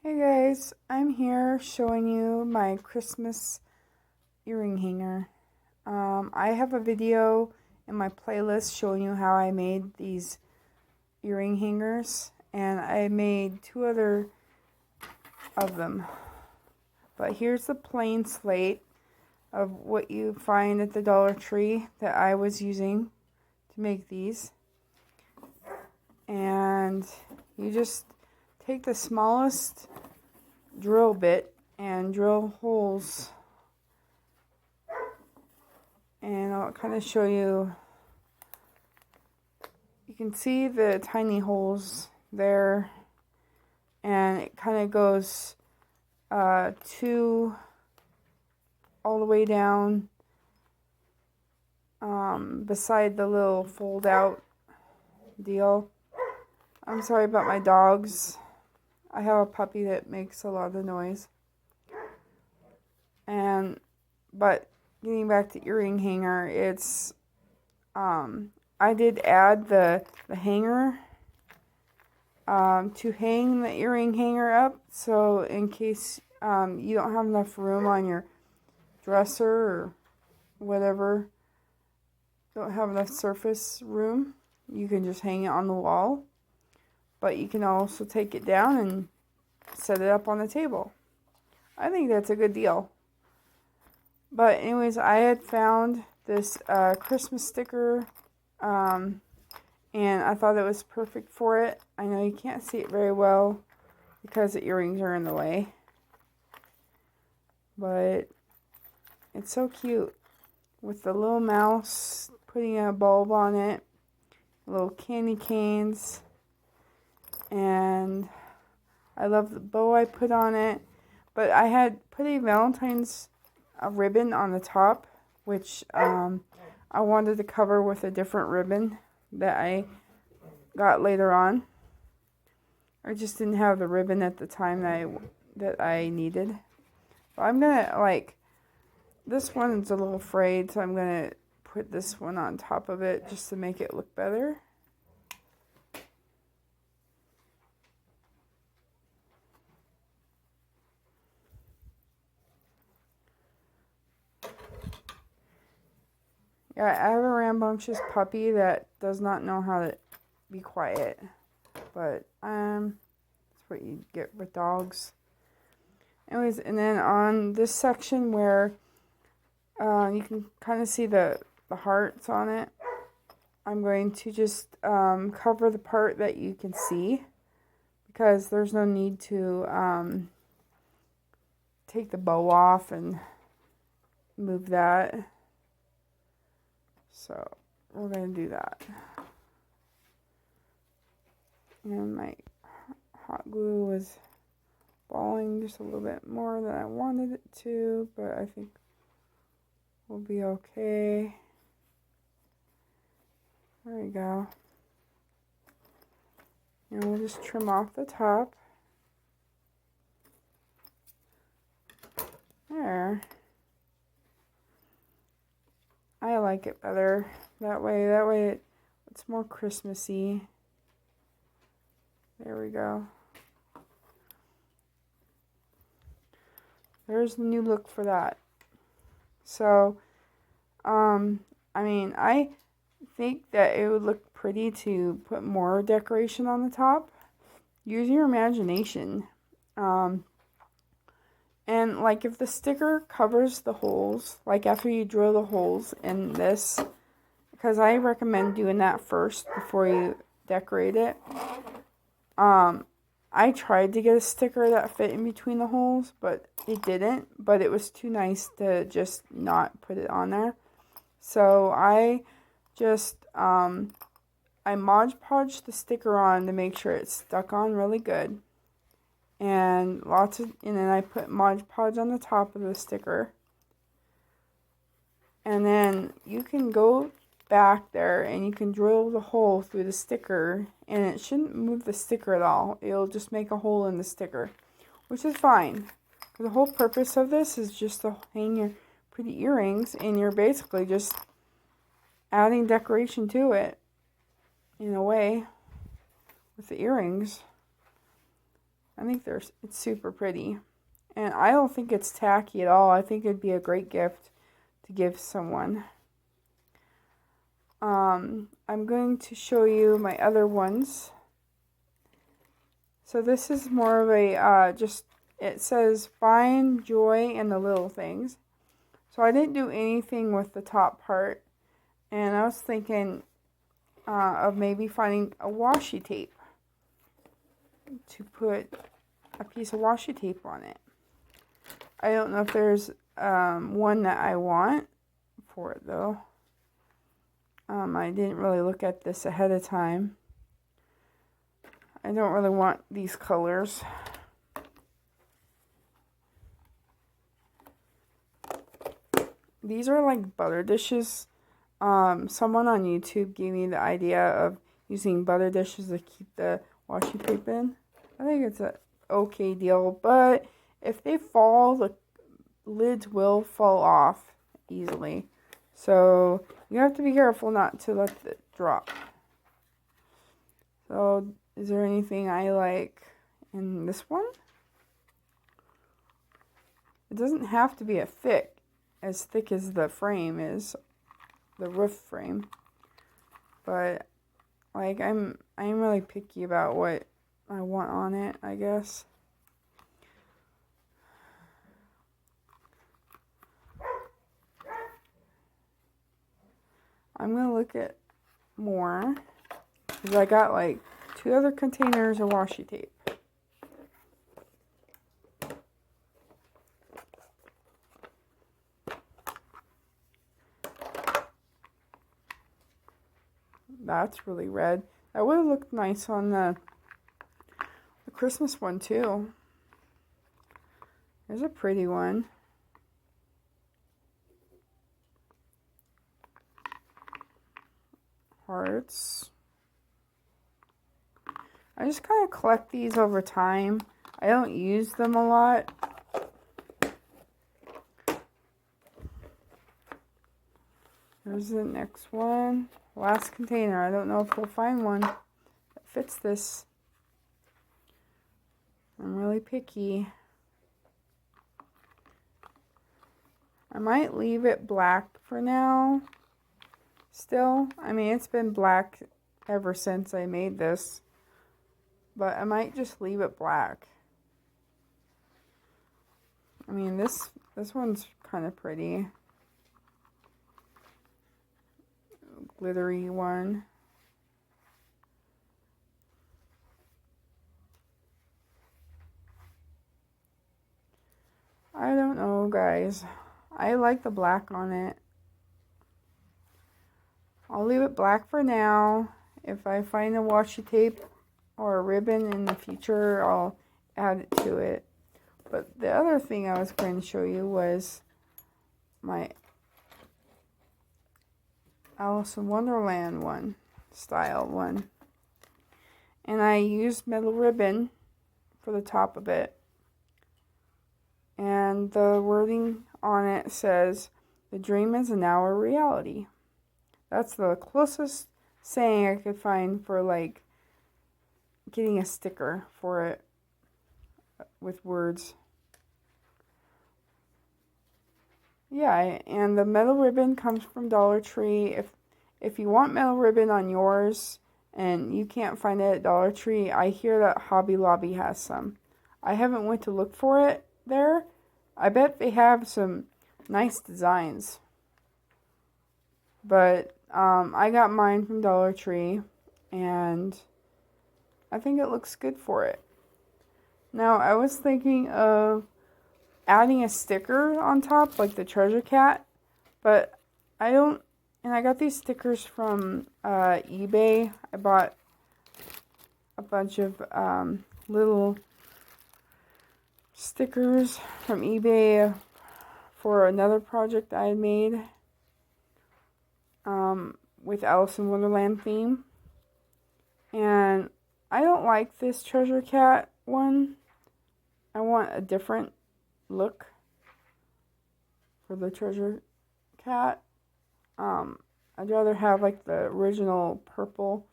Hey guys, I'm here showing you my Christmas earring hanger. I have a video in my playlist showing you how I made these earring hangers, and I made two other of them. But here's the plain slate of what you find at the Dollar Tree that I was using to make these. And you just take the smallest drill bit and drill holes, and I'll kind of show you. You can see the tiny holes there, and it kind of goes all the way down beside the little fold out deal. I'm sorry about my dogs. I have a puppy that makes a lot of noise. But getting back to earring hanger, it's I did add the hanger to hang the earring hanger up, so in case you don't have enough room on your dresser or whatever, don't have enough surface room, you can just hang it on the wall. But you can also take it down and set it up on the table. I think that's a good deal. But anyways, I had found this Christmas sticker, and I thought it was perfect for it. I know you can't see it very well because the earrings are in the way, but it's so cute with the little mouse, putting a bulb on it, little candy canes, and I love the bow I put on it. But I had put a Valentine's ribbon on the top, which I wanted to cover with a different ribbon that I got later on. I just didn't have the ribbon at the time that I needed. But I'm gonna, this one's a little frayed, so I'm gonna put this one on top of it just to make it look better. Yeah, I have a rambunctious puppy that does not know how to be quiet, but that's what you get with dogs. Anyways, and then on this section where you can kind of see the hearts on it, I'm going to just cover the part that you can see, because there's no need to take the bow off and move that. So we're going to do that. And my hot glue was balling just a little bit more than I wanted it to, but I think we'll be okay. There we go. And we'll just trim off the top. There. I like it better that way it's more Christmassy. There we go. There's the new look for that. So, I mean, I think that it would look pretty to put more decoration on the top. Use your imagination. And if the sticker covers the holes, after you drill the holes in this, because I recommend doing that first before you decorate it. I tried to get a sticker that fit in between the holes, but it didn't. But it was too nice to just not put it on there. So I just, I Mod Podged the sticker on to make sure it stuck on really good. And then I put Mod Podge on the top of the sticker. And then you can go back there and you can drill the hole through the sticker, and it shouldn't move the sticker at all. It'll just make a hole in the sticker, which is fine. The whole purpose of this is just to hang your pretty earrings, and you're basically just adding decoration to it in a way with the earrings. I think it's super pretty. And I don't think it's tacky at all. I think it'd be a great gift to give someone. I'm going to show you my other ones. So this is more of a, it says find joy in the little things. So I didn't do anything with the top part. And I was thinking of maybe finding a washi tape to put a piece of washi tape on it. I don't know if there's one that I want for it though. I didn't really look at this ahead of time. I don't really want these colors. These are like butter dishes. Someone on YouTube gave me the idea of using butter dishes to keep the washi tape in. I think it's a okay deal, but if they fall, the lids will fall off easily. So you have to be careful not to let it drop. So is there anything I like in this one? It doesn't have to be as thick as the frame is, the roof frame. But like I'm really picky about what I want on it, I guess. I'm going to look at more, because I got like 2 other containers of washi tape. That's really red. That would have looked nice on the Christmas one too. There's a pretty one. Hearts. I just kind of collect these over time. I don't use them a lot. There's the next one. Last container. I don't know if we'll find one that fits this. I'm really picky. I might leave it black for now. Still, I mean, it's been black ever since I made this, but I might just leave it black. I mean, this one's kind of pretty. Glittery one. I don't know, guys. I like the black on it. I'll leave it black for now. If I find a washi tape or a ribbon in the future, I'll add it to it. But the other thing I was going to show you was my Alice in Wonderland style one. And I used metal ribbon for the top of it. And the wording on it says, "The dream is now a reality." That's the closest saying I could find for like getting a sticker for it with words. Yeah, and the metal ribbon comes from Dollar Tree. If you want metal ribbon on yours and you can't find it at Dollar Tree, I hear that Hobby Lobby has some. I haven't went to look for it there. I bet they have some nice designs. But I got mine from Dollar Tree, and I think it looks good for it. Now, I was thinking of adding a sticker on top, like the treasure cat, but I don't, and I got these stickers from eBay. I bought a bunch of little stickers from eBay for another project I had made with Alice in Wonderland theme. And I don't like this treasure cat one. I want a different look for the treasure cat. I'd rather have like the original purple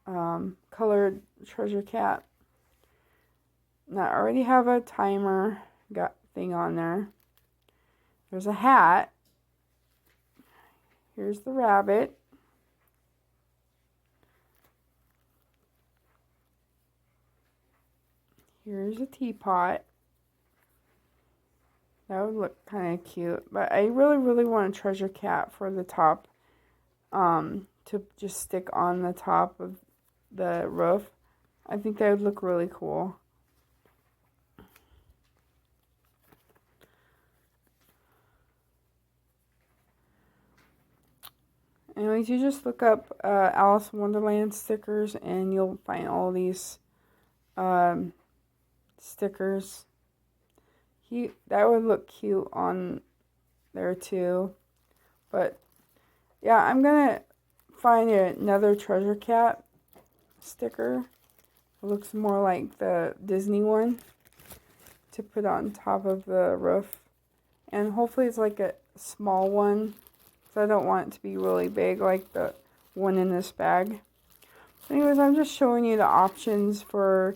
colored treasure cat. Now, I already have a timer thing on there. There's a hat. Here's the rabbit. Here's a teapot. That would look kind of cute. But I really, really want a treasure cat for the top. To just stick on the top of the roof. I think that would look really cool. Anyways, you just look up Alice in Wonderland stickers and you'll find all these stickers. That would look cute on there too. But yeah, I'm gonna find another treasure cat sticker. It looks more like the Disney one to put on top of the roof. And hopefully it's like a small one, because I don't want it to be really big like the one in this bag. Anyways, I'm just showing you the options for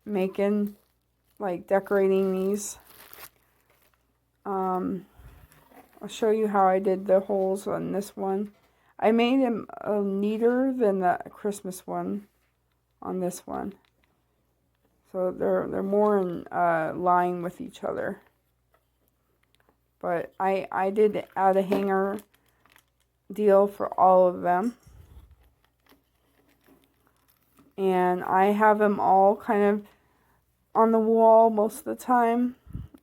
making, like, decorating these. I'll show you how I did the holes on this one. I made them neater than the Christmas one on this one. So they're more in line with each other. But I did add a hanger deal for all of them. And I have them all kind of on the wall most of the time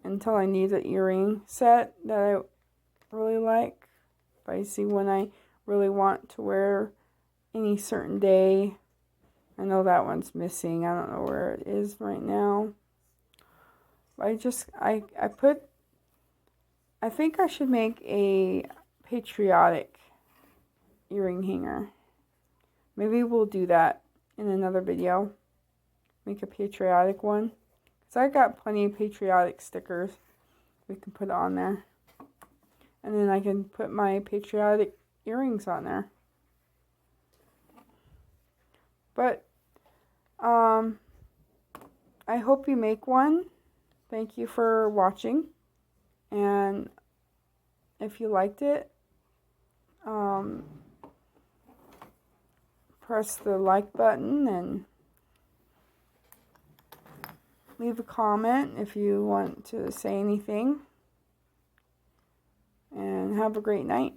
until I need an earring set that I really like. If I see when I really want to wear any certain day. I know that one's missing. I don't know where it is right now. I think I should make a patriotic earring hanger. Maybe we'll do that in another video. Make a patriotic one. Because I got plenty of patriotic stickers we can put on there. And then I can put my patriotic earrings on there. But I hope you make one. Thank you for watching. And if you liked it, press the like button and leave a comment if you want to say anything. And have a great night.